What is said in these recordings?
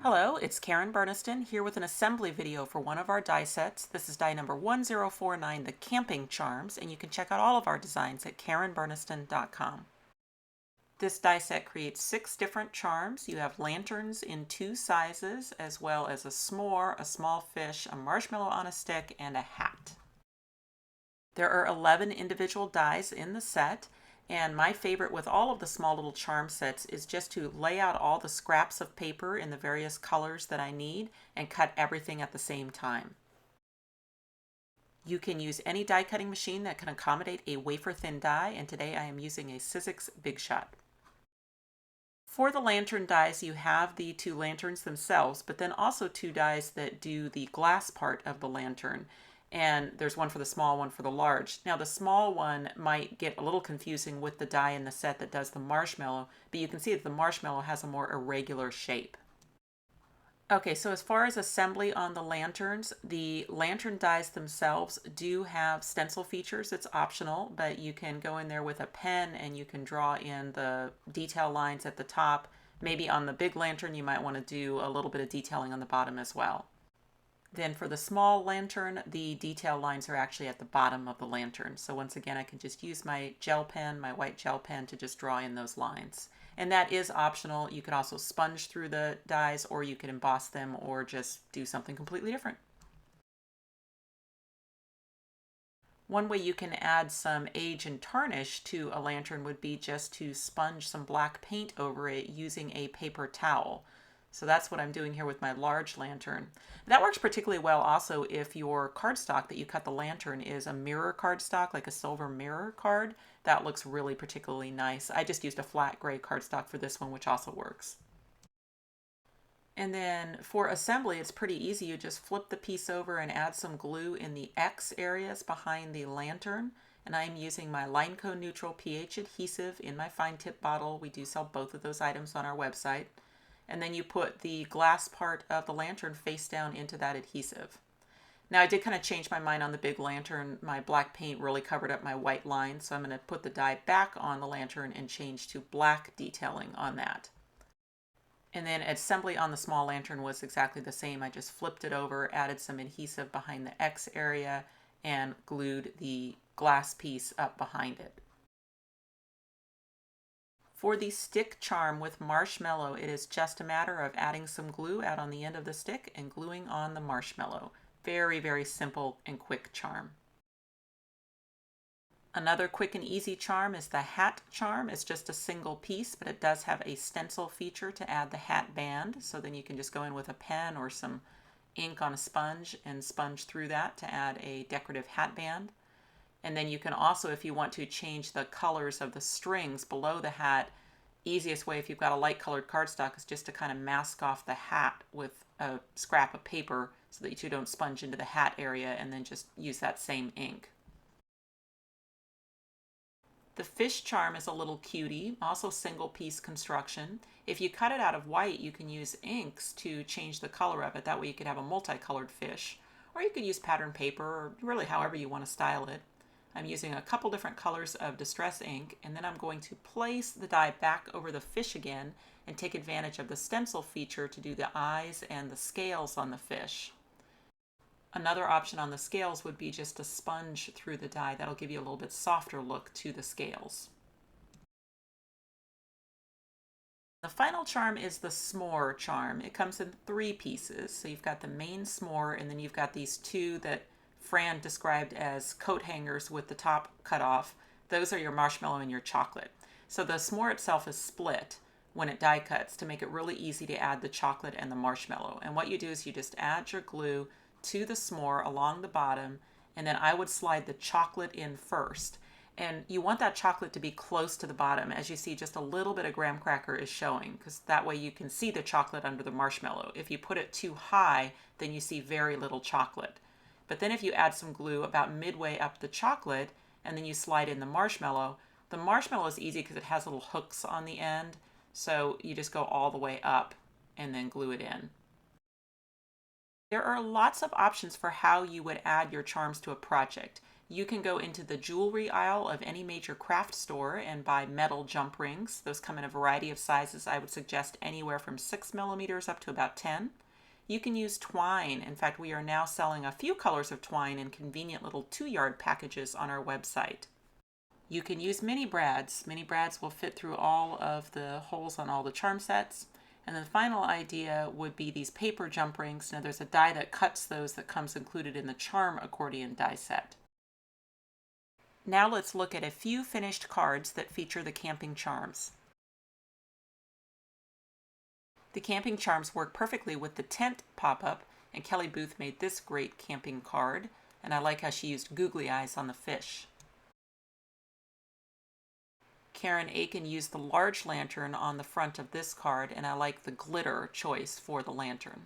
Hello, it's Karen Burniston here with an assembly video for one of our die sets. This is die number 1049, the Camping Charms, and you can check out all of our designs at karenburniston.com. This die set creates 6 different charms. You have lanterns in 2 sizes, as well as a s'more, a small fish, a marshmallow on a stick, and a hat. There are 11 individual dies in the set, and my favorite with all of the small little charm sets is just to lay out all the scraps of paper in the various colors that I need and cut everything at the same time. You can use any die cutting machine that can accommodate a wafer thin die, and today I am using a Sizzix Big Shot. For the lantern dies, you have the 2 lanterns themselves, but then also 2 dies that do the glass part of the lantern. And there's one for the small, one for the large. Now the small one might get a little confusing with the die in the set that does the marshmallow, but you can see that the marshmallow has a more irregular shape. Okay, so as far as assembly on the lanterns, the lantern dies themselves do have stencil features. It's optional, but you can go in there with a pen and you can draw in the detail lines at the top. Maybe on the big lantern you might want to do a little bit of detailing on the bottom as well. Then for the small lantern, the detail lines are actually at the bottom of the lantern. So once again, I can just use my gel pen, my white gel pen, to just draw in those lines. And that is optional. You could also sponge through the dies, or you could emboss them, or just do something completely different. One way you can add some age and tarnish to a lantern would be just to sponge some black paint over it using a paper towel. So that's what I'm doing here with my large lantern. That works particularly well also if your cardstock that you cut the lantern is a mirror cardstock, like a silver mirror card. That looks really particularly nice. I just used a flat gray cardstock for this one, which also works. And then for assembly, it's pretty easy. You just flip the piece over and add some glue in the X areas behind the lantern. And I'm using my Lineco Neutral pH adhesive in my fine tip bottle. We do sell both of those items on our website. And then you put the glass part of the lantern face down into that adhesive. Now I did kind of change my mind on the big lantern. My black paint really covered up my white line, so I'm going to put the die back on the lantern and change to black detailing on that. And then assembly on the small lantern was exactly the same. I just flipped it over, added some adhesive behind the X area, and glued the glass piece up behind it. For the stick charm with marshmallow, it is just a matter of adding some glue out on the end of the stick and gluing on the marshmallow. Very, very simple and quick charm. Another quick and easy charm is the hat charm. It's just a single piece, but it does have a stencil feature to add the hat band. So then you can just go in with a pen or some ink on a sponge and sponge through that to add a decorative hat band. And then you can also, if you want to, change the colors of the strings below the hat. Easiest way if you've got a light colored cardstock is just to kind of mask off the hat with a scrap of paper so that you don't sponge into the hat area, and then just use that same ink. The fish charm is a little cutie, also single piece construction. If you cut it out of white, you can use inks to change the color of it. That way you could have a multicolored fish. Or you could use pattern paper, or really however you want to style it. I'm using a couple different colors of distress ink, and then I'm going to place the die back over the fish again and take advantage of the stencil feature to do the eyes and the scales on the fish. Another option on the scales would be just to sponge through the die. That'll give you a little bit softer look to the scales. The final charm is the s'more charm. It comes in 3 pieces. So you've got the main s'more, and then you've got these 2 that Fran described as coat hangers with the top cut off. Those are your marshmallow and your chocolate. So the s'more itself is split when it die cuts to make it really easy to add the chocolate and the marshmallow. And what you do is you just add your glue to the s'more along the bottom, and then I would slide the chocolate in first. And you want that chocolate to be close to the bottom. As you see, just a little bit of graham cracker is showing, because that way you can see the chocolate under the marshmallow. If you put it too high, then you see very little chocolate. But then if you add some glue about midway up the chocolate, and then you slide in the marshmallow is easy because it has little hooks on the end. So you just go all the way up and then glue it in. There are lots of options for how you would add your charms to a project. You can go into the jewelry aisle of any major craft store and buy metal jump rings. Those come in a variety of sizes. I would suggest anywhere from 6 millimeters up to about 10. You can use twine. In fact, we are now selling a few colors of twine in convenient little 2-yard packages on our website. You can use mini brads. Mini brads will fit through all of the holes on all the charm sets. And the final idea would be these paper jump rings. Now there's a die that cuts those that comes included in the charm accordion die set. Now let's look at a few finished cards that feature the camping charms. The camping charms work perfectly with the tent pop-up, and Kelly Booth made this great camping card, and I like how she used googly eyes on the fish. Karen Aiken used the large lantern on the front of this card, and I like the glitter choice for the lantern.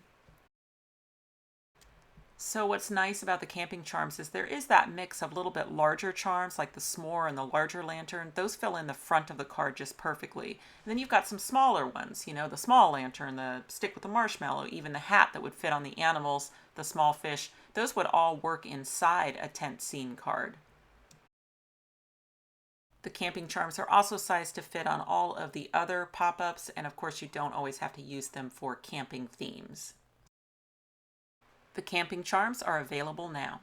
So what's nice about the camping charms is there is that mix of a little bit larger charms like the s'more and the larger lantern. Those fill in the front of the card just perfectly. And then you've got some smaller ones, you know, the small lantern, the stick with the marshmallow, even the hat that would fit on the animals, the small fish. Those would all work inside a tent scene card. The camping charms are also sized to fit on all of the other pop-ups, and of course you don't always have to use them for camping themes. The camping charms are available now.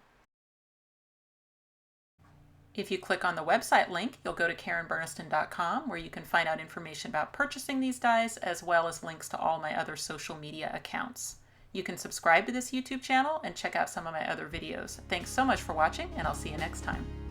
If you click on the website link, you'll go to KarenBurniston.com, where you can find out information about purchasing these dies, as well as links to all my other social media accounts. You can subscribe to this YouTube channel and check out some of my other videos. Thanks so much for watching, and I'll see you next time.